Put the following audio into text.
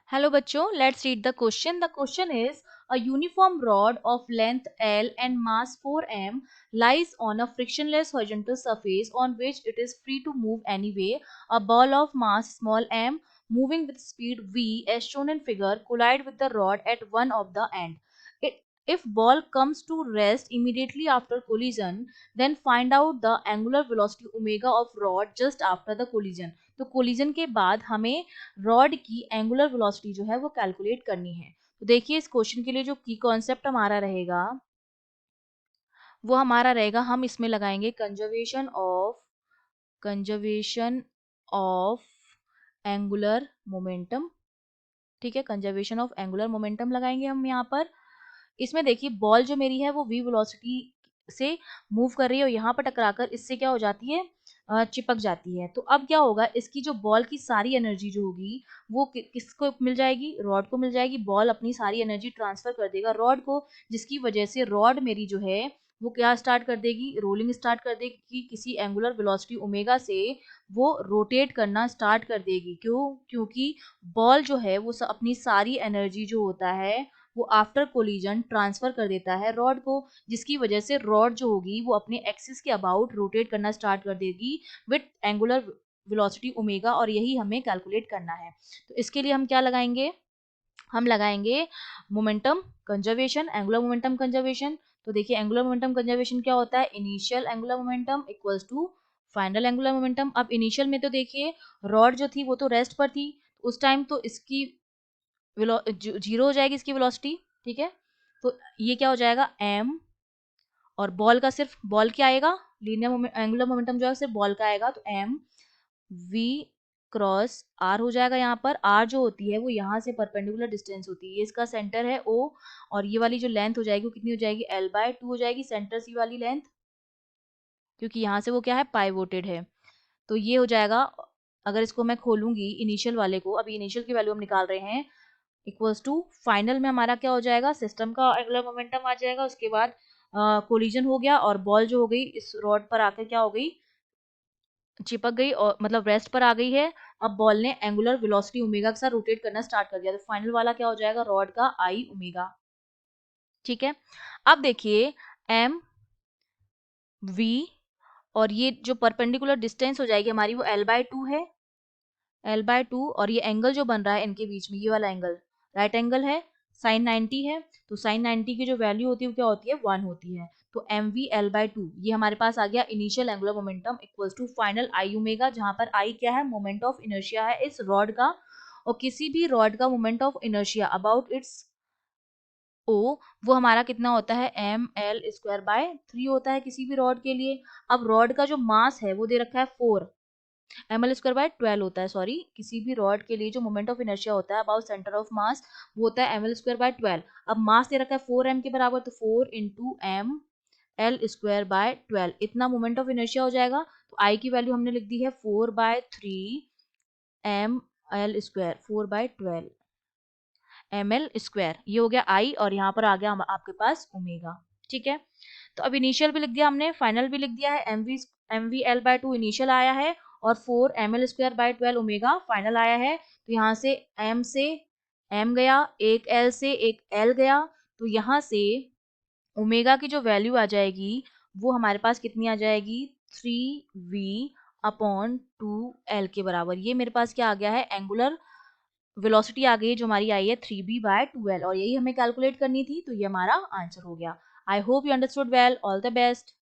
Hello बच्चों, let's read the question. The question is, a uniform rod of length L and mass 4m lies on a frictionless horizontal surface on which it is free to move anyway. A ball of mass small m moving with speed v as shown in figure collide with the rod at one of the end. If ball comes to rest immediately after collision, then find out the angular velocity omega of rod just after the collision. तो collision के बाद हमें rod की angular velocity जो है वो calculate करनी है। तो देखिए इस क्वेश्चन के लिए जो की कॉन्सेप्ट हमारा रहेगा वो हमारा रहेगा, हम इसमें लगाएंगे कंजर्वेशन ऑफ एंगुलर मोमेंटम। ठीक है, कंजर्वेशन ऑफ एंगुलर मोमेंटम लगाएंगे हम यहाँ पर। इसमें देखिए बॉल जो मेरी है वो v वेलोसिटी से मूव कर रही है और यहाँ पर टकराकर इससे क्या हो जाती है, चिपक जाती है। तो अब क्या होगा, इसकी जो बॉल की सारी एनर्जी जो होगी वो किसको मिल जाएगी, रॉड को मिल जाएगी। बॉल अपनी सारी एनर्जी ट्रांसफर कर देगा रॉड को, जिसकी वजह से रॉड मेरी जो है वो क्या स्टार्ट कर देगी, रोलिंग स्टार्ट कर देगी कि किसी एंगुलर वेलोसिटी ओमेगा से वो रोटेट करना स्टार्ट कर देगी। क्यों? क्योंकि बॉल जो है वो अपनी सारी एनर्जी जो होता है वो आफ्टर कोलिजन ट्रांसफर कर देता है रॉड को, जिसकी वजह से रॉड जो होगी वो अपने एक्सिस के अबाउट रोटेट करना स्टार्ट कर देगी विथ एंगुलर वेलोसिटी ओमेगा, और यही हमें कैलकुलेट करना है। तो इसके लिए हम क्या लगाएंगे, हम लगाएंगे momentum conservation, angular momentum conservation. तो देखिए एंगुलर मोमेंटम कंजर्वेशन क्या होता है, initial angular momentum equals to final angular momentum. अब इनिशियल में तो देखिए रॉड जो थी वो तो रेस्ट पर थी, उस टाइम तो इसकी जीरो हो जाएगी इसकी वेलोसिटी। ठीक है, तो ये क्या हो जाएगा m, और बॉल का सिर्फ बॉल क्या आएगा, लीनियर एंगुलर मोमेंटम जो है सिर्फ बॉल का आएगा, तो m v क्रॉस r हो जाएगा। यहाँ पर r जो होती है वो यहाँ से परपेंडिकुलर डिस्टेंस होती है, ये इसका सेंटर है o, और ये वाली जो लेंथ हो जाएगी वो कितनी हो जाएगी, l/2 हो जाएगी सेंटर सी वाली लेंथ, क्योंकि यहाँ से वो क्या है, पाइवोटेड है। तो ये हो जाएगा, अगर इसको मैं खोलूंगी इनिशियल वाले को, अभी इनिशियल की वैल्यू हम निकाल रहे हैं, इक्वल्स टू फाइनल में हमारा क्या हो जाएगा, सिस्टम का एंगुलर मोमेंटम आ जाएगा। उसके बाद कोलिजन हो गया और बॉल जो हो गई इस रॉड पर आकर क्या हो गई, चिपक गई, और मतलब रेस्ट पर आ गई है। अब बॉल ने एंगुलर वेलोसिटी ओमेगा के साथ रोटेट करना स्टार्ट कर दिया, तो फाइनल वाला क्या हो जाएगा, रॉड का आई ओमेगा। ठीक है, अब देखिए एम वी और ये जो परपेंडिकुलर डिस्टेंस हो जाएगी हमारी वो l/2 है, l/2, और ये एंगल जो बन रहा है इनके बीच में ये वाला एंगल राइट एंगल है, साइन 90 है। तो साइन 90 की जो वैल्यू होती है वो क्या होती है, 1 होती है। तो एम वी l/2 ये हमारे पास आ गया initial angular momentum equals to final I omega, जहां पर आई क्या है, मोमेंट ऑफ इनर्शिया है इस रॉड का, और किसी भी रॉड का moment of inertia about its ओ वो हमारा कितना होता है, ml²/3 होता है किसी भी रॉड के लिए। अब रॉड का जो मास है वो दे रखा है 4, ml²/12 होता है, सॉरी, किसी भी रॉड के लिए जो मोमेंट ऑफ इनर्शिया होता है अबाउट सेंटर ऑफ मास वो होता है ml²/12। अब मास दे रखा है 4m के बराबर, तो 4 इंटू एम l²/12 इतना मोमेंट ऑफ इनर्शिया हो जाएगा। तो आई की वैल्यू हमने लिख दी है 4/3 ml², 4/12 ml², ये हो गया आई, और यहाँ पर आ गया आपके पास ओमेगा। ठीक है, तो अब इनिशियल भी लिख दिया हमने, फाइनल भी लिख दिया है, एम वी l/2 इनिशियल आया है और 4 ml²/12 ओमेगा फाइनल आया है। तो यहाँ से m गया, एक l से एक l गया, तो यहाँ से ओमेगा की जो वैल्यू आ जाएगी वो हमारे पास कितनी आ जाएगी, 3v/2l के बराबर। ये मेरे पास क्या आ गया है, एंगुलर वेलोसिटी आ गई है जो हमारी आई है 3b/2l, और यही हमें कैलकुलेट करनी थी, तो ये हमारा आंसर हो गया। I hope you understood well, all the best.